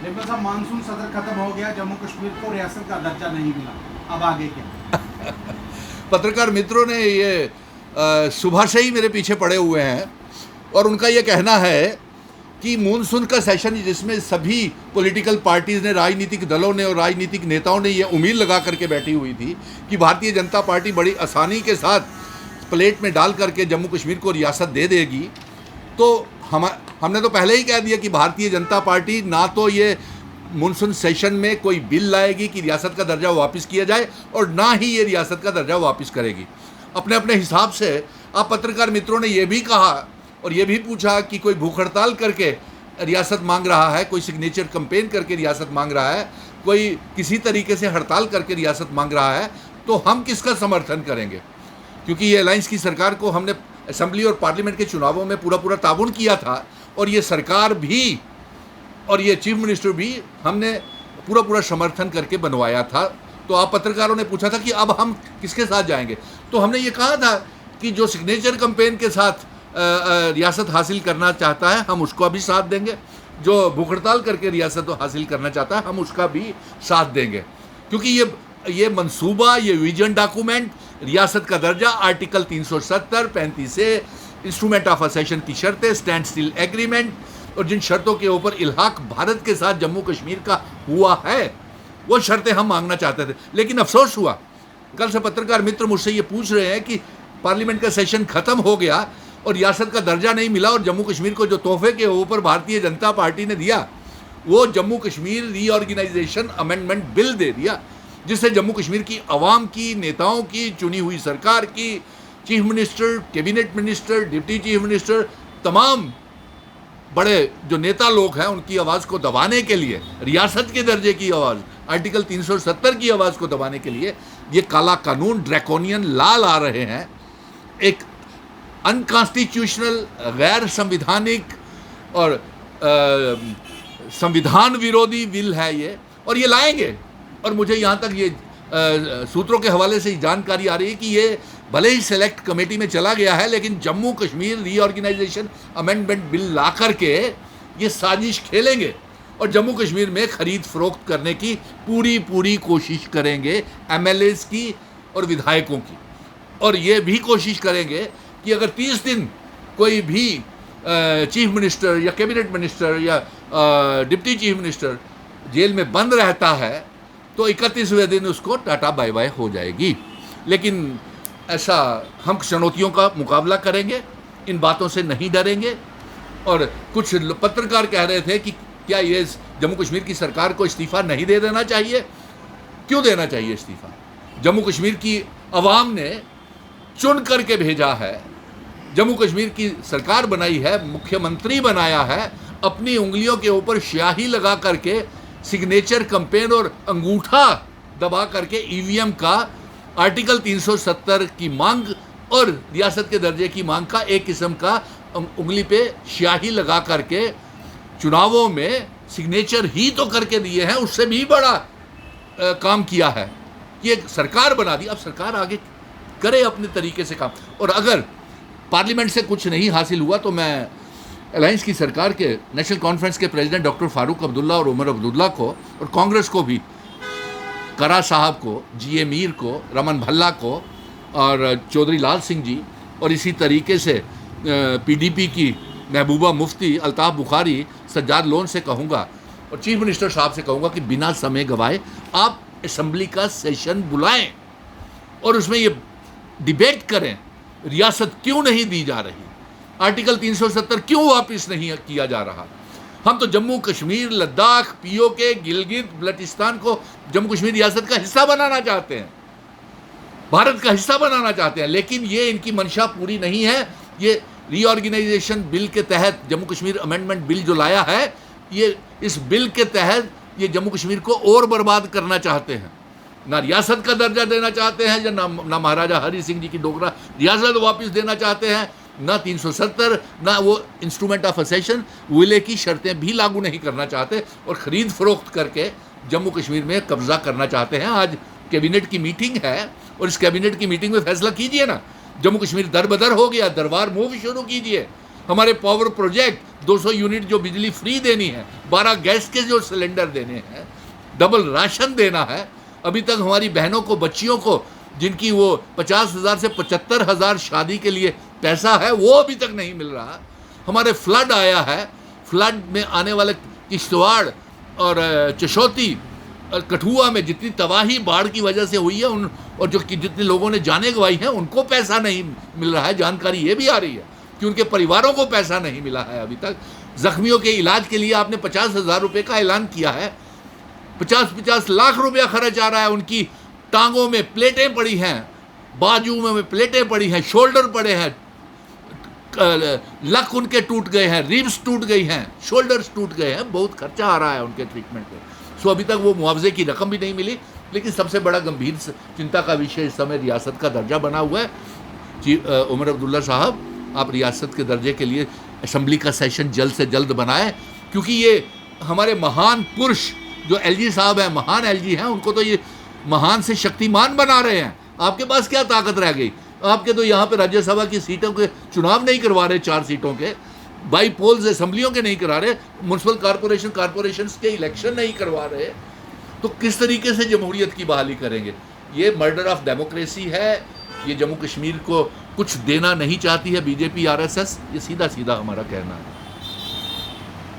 लेकिन साहब मानसून सत्र खत्म हो गया, जम्मू कश्मीर को रियासत का दर्जा नहीं मिला, अब आगे क्या? पत्रकार मित्रों ने ये सुबह से ही मेरे पीछे पड़े हुए हैं और उनका ये कहना है कि मानसून का सेशन जिसमें सभी पॉलिटिकल पार्टीज़ ने, राजनीतिक दलों ने और राजनीतिक नेताओं ने ये उम्मीद लगा करके बैठी हुई थी कि भारतीय जनता पार्टी बड़ी आसानी के साथ प्लेट में डाल करके जम्मू कश्मीर को रियासत दे देगी। तो हमने तो पहले ही कह दिया कि भारतीय जनता पार्टी ना तो ये मानसून सेशन में कोई बिल लाएगी कि रियासत का दर्जा वापस किया जाए और ना ही ये रियासत का दर्जा वापस करेगी। अपने अपने हिसाब से आप पत्रकार मित्रों ने यह भी कहा और ये भी पूछा कि कोई भूख हड़ताल करके रियासत मांग रहा है, कोई सिग्नेचर कैंपेन करके रियासत मांग रहा है, कोई किसी तरीके से हड़ताल करके रियासत मांग रहा है, तो हम किसका समर्थन करेंगे? क्योंकि ये अलायंस की सरकार को हमने असेंबली और पार्लियामेंट के चुनावों में पूरा ताउन किया था और ये सरकार भी और ये चीफ मिनिस्टर भी हमने पूरा समर्थन करके बनवाया था। तो आप पत्रकारों ने पूछा था कि अब हम किसके साथ जाएंगे, तो हमने ये कहा था कि जो सिग्नेचर कैंपेन के साथ रियासत हासिल करना चाहता है हम उसको भी साथ देंगे, जो भूख हड़ताल करके रियासत हासिल करना चाहता है हम उसका भी साथ देंगे। क्योंकि ये मंसूबा, ये विजन डॉक्यूमेंट, रियासत का दर्जा, आर्टिकल 370, 35 से इंस्ट्रूमेंट ऑफ असेशन की शर्तें, स्टैंड स्टिल एग्रीमेंट और जिन शर्तों के ऊपर इल्हाक भारत के साथ जम्मू कश्मीर का हुआ है वो शर्तें हम मांगना चाहते थे। लेकिन अफसोस हुआ, कल से पत्रकार मित्र मुझसे ये पूछ रहे हैं कि पार्लियामेंट का सेशन खत्म हो गया और रियासत का दर्जा नहीं मिला और जम्मू कश्मीर को जो तोहफे के ऊपर भारतीय जनता पार्टी ने दिया वो Jammu Kashmir reorganisation amendment bill दे दिया, जिससे जम्मू कश्मीर की आवाम की, नेताओं की, चुनी हुई सरकार की, chief minister, cabinet minister, deputy chief minister, तमाम बड़े जो नेता लोग हैं उनकी आवाज़ को दबाने के लिए, रियासत के दर्जे की आवाज़, आर्टिकल 370 की आवाज़ को दबाने के लिए ये काला कानून, ड्रैकोनियन लॉ ला रहे हैं। एक अनकॉन्स्टिट्यूशनल, गैर संविधानिक और संविधान विरोधी बिल है ये, और ये लाएंगे। और मुझे यहाँ तक ये सूत्रों के हवाले से जानकारी आ रही है कि ये भले ही सेलेक्ट कमेटी में चला गया है लेकिन Jammu Kashmir reorganisation amendment bill ला करके ये साजिश खेलेंगे और जम्मू कश्मीर में खरीद फरोख्त करने की पूरी कोशिश करेंगे एमएलएस की और विधायकों की। और ये भी कोशिश करेंगे कि अगर 30 दिन कोई भी चीफ मिनिस्टर या कैबिनेट मिनिस्टर या डिप्टी चीफ मिनिस्टर जेल में बंद रहता है तो 31वें दिन उसको टाटा बाय बाय हो जाएगी। लेकिन ऐसा हम चुनौतियों का मुकाबला करेंगे, इन बातों से नहीं डरेंगे। और कुछ पत्रकार कह रहे थे कि क्या ये जम्मू कश्मीर की सरकार को इस्तीफ़ा नहीं दे देना चाहिए? क्यों देना चाहिए इस्तीफ़ा? जम्मू कश्मीर की आवाम ने चुन करके भेजा है, जम्मू कश्मीर की सरकार बनाई है, मुख्यमंत्री बनाया है, अपनी उंगलियों के ऊपर स्याही लगा करके सिग्नेचर कैंपेन और अंगूठा दबा करके ईवीएम का, आर्टिकल 370 की मांग और रियासत के दर्जे की मांग का एक किस्म का उंगली पे स्याही लगा करके चुनावों में सिग्नेचर ही तो करके दिए हैं, उससे भी बड़ा काम किया है कि एक सरकार बना दी। अब सरकार आगे करे अपने तरीके से काम। और अगर पार्लियामेंट से कुछ नहीं हासिल हुआ तो मैं अलायंस की सरकार के नेशनल कॉन्फ्रेंस के प्रेसिडेंट डॉक्टर फारूक अब्दुल्ला और उमर अब्दुल्ला को और कांग्रेस को भी, करा साहब को, जीए मीर को, रमन भल्ला को और चौधरी लाल सिंह जी और इसी तरीके से पीडीपी की महबूबा मुफ्ती, अल्ताफ़ बुखारी, सज्जाद लोन से कहूँगा और चीफ मिनिस्टर साहब से कहूँगा कि बिना समय गवाए आप असम्बली का सेशन बुलाएं और उसमें ये डिबेट करें रियासत क्यों नहीं दी जा रही, आर्टिकल 370 क्यों वापस नहीं किया जा रहा। हम तो जम्मू कश्मीर, लद्दाख, पीओके, गिलगित बल्टिस्तान को जम्मू कश्मीर रियासत का हिस्सा बनाना चाहते हैं, भारत का हिस्सा बनाना चाहते हैं। लेकिन ये इनकी मंशा पूरी नहीं है। ये रीऑर्गेनाइजेशन बिल के तहत जम्मू कश्मीर अमेंडमेंट बिल जो लाया है, ये इस बिल के तहत ये जम्मू कश्मीर को और बर्बाद करना चाहते हैं। ना रियासत का दर्जा देना चाहते हैं, या ना महाराजा हरि सिंह जी की डोगरा रियासत वापस देना चाहते हैं, ना 370, ना वो इंस्ट्रूमेंट ऑफ असेशन विले की शर्तें भी लागू नहीं करना चाहते और ख़रीद फरोख्त करके जम्मू कश्मीर में कब्जा करना चाहते हैं। आज कैबिनेट की मीटिंग है और इस कैबिनेट की मीटिंग में फैसला कीजिए ना, जम्मू कश्मीर दरबदर हो गया, दरबार मूव शुरू कीजिए। हमारे पावर प्रोजेक्ट 200 यूनिट जो बिजली फ्री देनी है, 12 गैस के जो सिलेंडर देने हैं, डबल राशन देना है, अभी तक हमारी बहनों को, बच्चियों को, जिनकी वो 50,000 से 75,000 शादी के लिए पैसा है, वो अभी तक नहीं मिल रहा। हमारे फ्लड आया है, फ्लड में आने वाले किश्तवाड़ और चशौती और कठुआ में जितनी तबाही बाढ़ की वजह से हुई है, उन और जो जितने लोगों ने जाने गंवाई हैं, उनको पैसा नहीं मिल रहा है। जानकारी ये भी आ रही है कि उनके परिवारों को पैसा नहीं मिला है अभी तक। जख्मियों के इलाज के लिए आपने 50,000 रुपये का ऐलान किया है, 50-50 लाख रुपया खर्च आ रहा है। उनकी टांगों में प्लेटें पड़ी हैं, बाजू में प्लेटें पड़ी हैं, शोल्डर पड़े हैं, लक उनके टूट गए हैं, रिब्स टूट गई हैं, शोल्डर्स टूट गए हैं, बहुत खर्चा आ रहा है उनके ट्रीटमेंट पे। सो अभी तक वो मुआवजे की रकम भी नहीं मिली। लेकिन सबसे बड़ा गंभीर चिंता का विषय इस समय रियासत का दर्जा बना हुआ है। जी उमर अब्दुल्ला साहब, आप रियासत के दर्जे के लिए असम्बली का सेशन जल्द से जल्द बनाएं, क्योंकि ये हमारे महान पुरुष जो एलजी साहब हैं, महान एलजी हैं, उनको तो ये महान से शक्तिमान बना रहे हैं। आपके पास क्या ताकत रह गई? आपके तो यहाँ पे राज्यसभा की सीटों के चुनाव नहीं करवा रहे, 4 सीटों के बाई पोल्स असम्बलियों के नहीं करा रहे, म्यूनसिपल कॉरपोरेशन के इलेक्शन नहीं करवा रहे, तो किस तरीके से जमहूरियत की बहाली करेंगे? ये मर्डर ऑफ डेमोक्रेसी है। ये जम्मू कश्मीर को कुछ देना नहीं चाहती है बीजेपी, आरएसएस। ये सीधा सीधा हमारा कहना है।